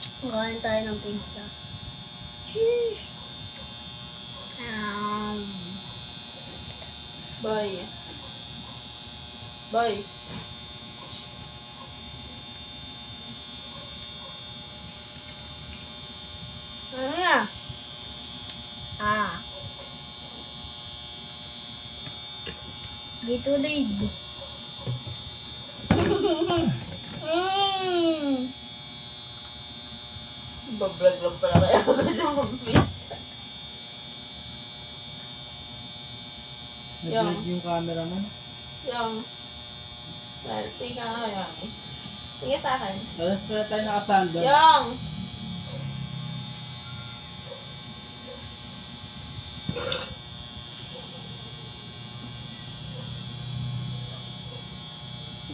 Kukain tayo ng pizza. Sheesh! Boy. Boy. Ano na? Gatorade. Bablog lang pala kaya ako sa mag-pizza. Nag-vlog yung camera mo. Yung. Well, tingnan ko yung. Tingnan sa akin. Alas pala tayo nakasandal. Yung!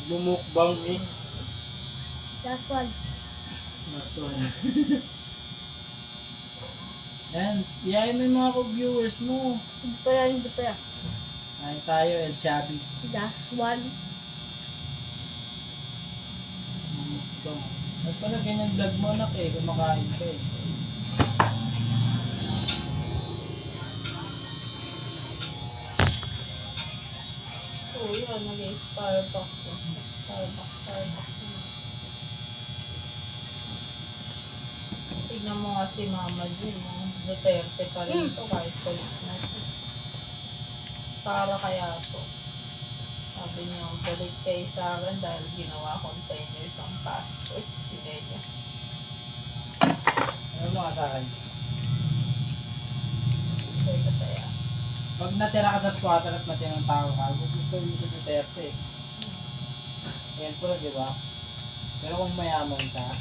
Bumukbang eh. Last one. Nason. Yan. Iyayin mo yung mga viewers mo. Hindi pa yan, hindi pa yan. Kain tayo, El Chavis. Last one. Bumukbang. At pala ganyan vlog mo anak eh. Kumakain ka eh. Oo, yun. Nag-Starbucks. Starbucks. Tignan mo nga si Mama Jean. Duterte pa rin to kahit palit na siya. Para kaya to. Sabi niya, balik kayo sa akin dahil ginawa kong 10 years ang passport. Sinenya. Ano mo ka sa akin? Kaya kasaya. Pag natira ka sa squatter at matinang tao ka, gusto mo si Duterte eh. Yan po, di ba? Pero kung mayaman ka,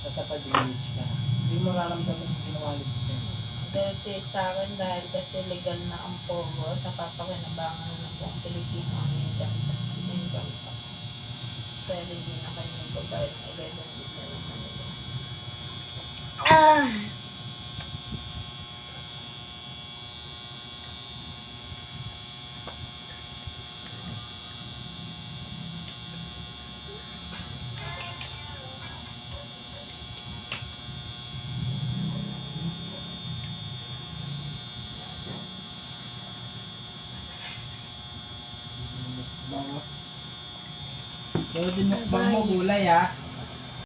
basta pag-rich ka, hindi mo nararamdaman yung ginawa ni Duterte. Duterte sa akin dahil kasi legal na ang pogo at napapakinabangan na ng buong Pilipino ang income tax. Pero hindi na kayo magbabayad ng 11 billion ng Manila. Pero dinukbang mo gulay ah.